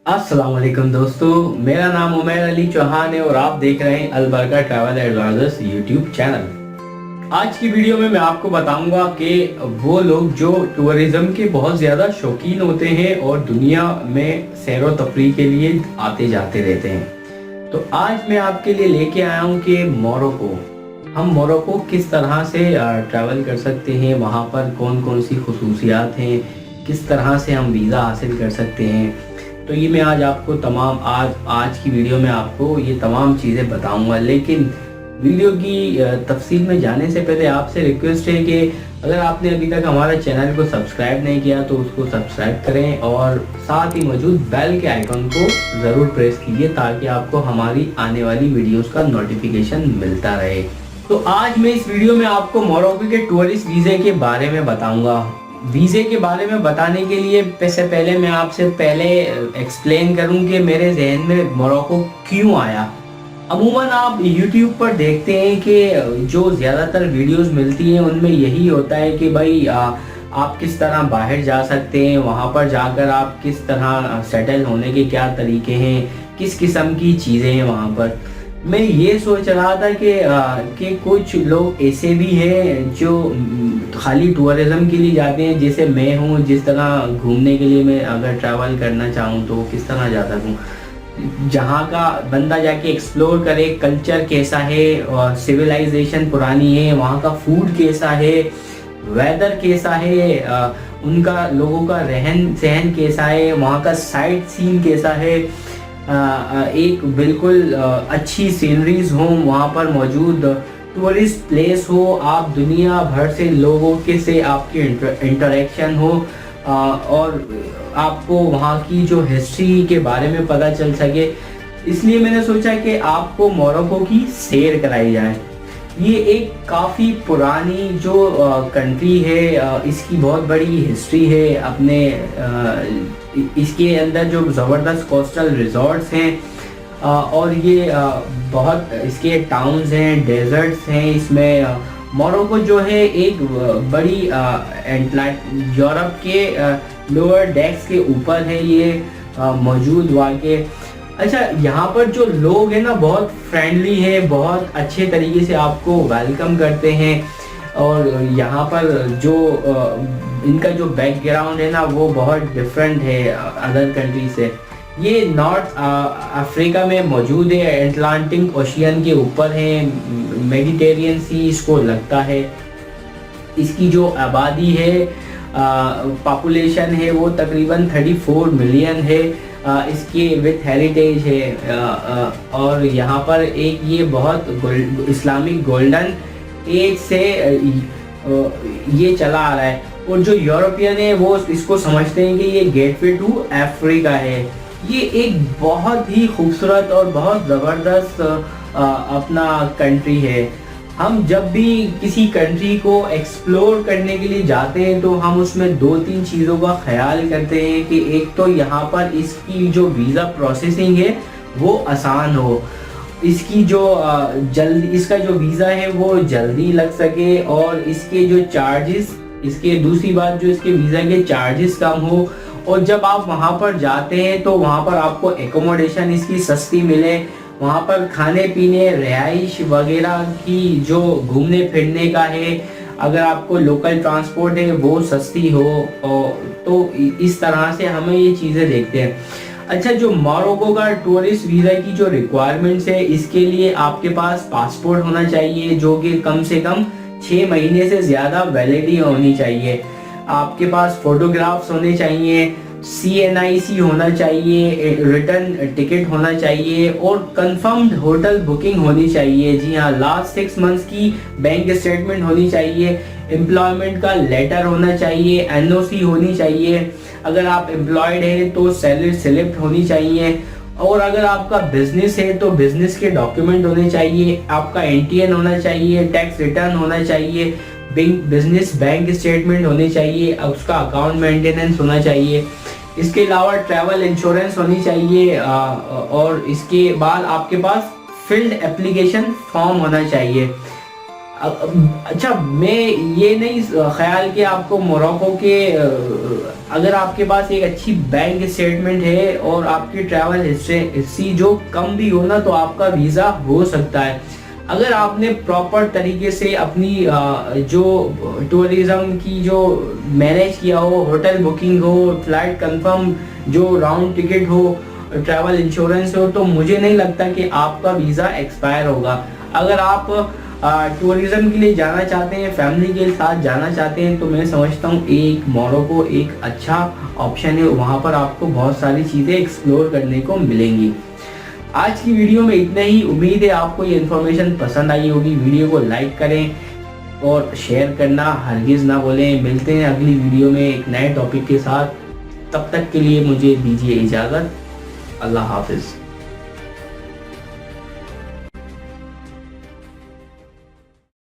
अस्सलाम वालेकुम दोस्तों, मेरा नाम उमैर अली चौहान है और आप देख रहे हैं अलबरका ट्रैवल एडवाइजर्स यूट्यूब चैनल। आज की वीडियो में मैं आपको बताऊंगा कि वो लोग जो टूरिज्म के बहुत ज़्यादा शौकीन होते हैं और दुनिया में सैर व तफरीह के लिए आते जाते रहते हैं। तो आज मैं आपके लिए लेके आया हूँ कि हम मोरक्को किस तरह से ट्रैवल कर सकते हैं, वहाँ पर कौन कौन सी खसूसियात हैं, किस तरह से हम वीज़ा हासिल कर सकते हैं। तो ये मैं आज आपको आज की वीडियो में आपको ये तमाम चीज़ें बताऊंगा। लेकिन वीडियो की तफसील में जाने से पहले आपसे रिक्वेस्ट है कि अगर आपने अभी तक हमारे चैनल को सब्सक्राइब नहीं किया तो उसको सब्सक्राइब करें और साथ ही मौजूद बेल के आइकन को ज़रूर प्रेस कीजिए ताकि आपको हमारी आने वाली वीडियोस का नोटिफिकेशन मिलता रहे। तो आज मैं इस वीडियो में आपको मोरक्को के टूरिस्ट वीज़े के बारे में बताऊँगा। वीज़े के बारे में बताने के लिए पहले मैं आपसे एक्सप्लेन करूं कि मेरे जहन में मोरक्को क्यों आया। अमूमन आप YouTube पर देखते हैं कि जो ज़्यादातर वीडियोस मिलती हैं उनमें यही होता है कि भाई आप किस तरह बाहर जा सकते हैं, वहाँ पर जाकर आप किस तरह सेटल होने के क्या तरीके हैं, किस किस्म की चीज़ें हैं वहाँ पर। मैं ये सोच रहा था कि कुछ लोग ऐसे भी हैं जो खाली टूरिज़्म के लिए जाते हैं, जैसे मैं हूँ। जिस तरह घूमने के लिए मैं अगर ट्रैवल करना चाहूँ तो किस तरह जा सकूँ, जहाँ का बंदा जाके एक्सप्लोर करे कल्चर कैसा है और सिविलाइजेशन पुरानी है, वहाँ का फूड कैसा है, वेदर कैसा है, उनका लोगों का रहन सहन कैसा है, वहाँ का साइट सीन कैसा है, एक बिल्कुल अच्छी सीनरीज हो वहाँ पर मौजूद, टूरिस्ट प्लेस हो, आप दुनिया भर से लोगों के से आपकी इंटरेक्शन हो और आपको वहाँ की जो हिस्ट्री के बारे में पता चल सके। इसलिए मैंने सोचा कि आपको मोरक्को की सैर कराई जाए। ये एक काफ़ी पुरानी जो कंट्री है, इसकी बहुत बड़ी हिस्ट्री है। अपने इसके अंदर जो ज़बरदस्त कोस्टल रिजॉर्ट्स हैं और ये बहुत इसके टाउन्स हैं, डेजर्ट्स हैं। इसमें मोरक्को जो है एक बड़ी यूरोप के लोअर डेक्स के ऊपर है ये मौजूद वाक़े। अच्छा, यहाँ पर जो लोग हैं ना बहुत फ्रेंडली है, बहुत अच्छे तरीके से आपको वेलकम करते हैं और यहाँ पर जो इनका जो बैकग्राउंड है ना वो बहुत डिफरेंट है अदर कंट्री से। ये नॉर्थ अफ्रीका में मौजूद है, अटलांटिक ओशियन के ऊपर है, मेडिटेरियन सी इसको लगता है। इसकी जो आबादी है, पॉपुलेशन है, वो तकरीबन 34 मिलियन है। इसकी विथ हेरिटेज है और यहाँ पर एक ये बहुत इस्लामिक गोल्डन एज से ये चला आ रहा है और जो यूरोपियन है वो इसको समझते हैं कि ये गेटवे टू अफ्रीका है। ये एक बहुत ही खूबसूरत और बहुत ज़बरदस्त अपना कंट्री है। हम जब भी किसी कंट्री को एक्सप्लोर करने के लिए जाते हैं तो हम उसमें 2-3 चीज़ों का ख्याल करते हैं कि एक तो यहाँ पर इसकी जो वीज़ा प्रोसेसिंग है वो आसान हो, इसकी जो इसका जो वीज़ा है वो जल्दी लग सके और इसके जो चार्जेस, इसके दूसरी बात जो इसके वीज़ा के चार्जेस कम हो। और जब आप वहाँ पर जाते हैं तो वहाँ पर आपको एकोमोडेशन इसकी सस्ती मिले, वहाँ पर खाने पीने रिहाइश वगैरह की जो घूमने फिरने का है, अगर आपको लोकल ट्रांसपोर्ट है वो सस्ती हो। तो इस तरह से हमें ये चीज़ें देखते हैं। अच्छा, जो मोरक्को का टूरिस्ट वीज़ा की जो रिक्वायरमेंट्स है, इसके लिए आपके पास पासपोर्ट होना चाहिए जो कि कम से कम 6 महीने से ज़्यादा वैलिडिटी होनी चाहिए। आपके पास फोटोग्राफ्स होने चाहिए, CNIC होना चाहिए, रिटर्न टिकट होना चाहिए और कंफर्म्ड होटल बुकिंग होनी चाहिए। जी हाँ, लास्ट 6 मंथ्स की बैंक स्टेटमेंट होनी चाहिए, एम्प्लॉयमेंट का लेटर होना चाहिए, NOC होनी चाहिए। अगर आप एम्प्लॉयड हैं तो सैलरी स्लिप होनी चाहिए और अगर आपका बिजनेस है तो बिजनेस के डॉक्यूमेंट होने चाहिए, आपका NTN होना चाहिए, टैक्स रिटर्न होना चाहिए, बिजनेस बैंक स्टेटमेंट होनी चाहिए, उसका अकाउंट मेंटेनेंस होना चाहिए। इसके अलावा ट्रैवल इंश्योरेंस होनी चाहिए और इसके बाद आपके पास फील्ड एप्लीकेशन फॉर्म होना चाहिए। अच्छा, मैं ये नहीं ख्याल कि आपको मोरक्को के اگر آپ کے پاس ایک اچھی بینک اسٹیٹمنٹ ہے اور آپ کی ٹریول ہسٹری جو کم بھی ہو نا تو آپ کا ویزا ہو سکتا ہے. اگر آپ نے پراپر طریقے سے اپنی جو ٹورزم کی جو مینیج کیا ہو, ہوٹل بکنگ ہو, فلائٹ کنفرم, جو راؤنڈ ٹکٹ ہو, ٹریول انشورنس ہو, تو مجھے نہیں لگتا کہ آپ کا ویزا ایکسپائر ہوگا. اگر آپ ٹورزم کے لیے جانا چاہتے ہیں, فیملی کے ساتھ جانا چاہتے ہیں, تو میں سمجھتا ہوں ایک موروکو ایک اچھا آپشن ہے. وہاں پر آپ کو بہت ساری چیزیں ایکسپلور کرنے کو ملیں گی. آج کی ویڈیو میں اتنا ہی. امید ہے آپ کو یہ انفارمیشن پسند آئی ہوگی. ویڈیو کو لائک کریں اور شیئر کرنا ہرگز نہ بولیں. ملتے ہیں اگلی ویڈیو میں ایک نئے ٹاپک کے ساتھ. تب تک کے لیے مجھے دیجیے اجازت. اللہ حافظ.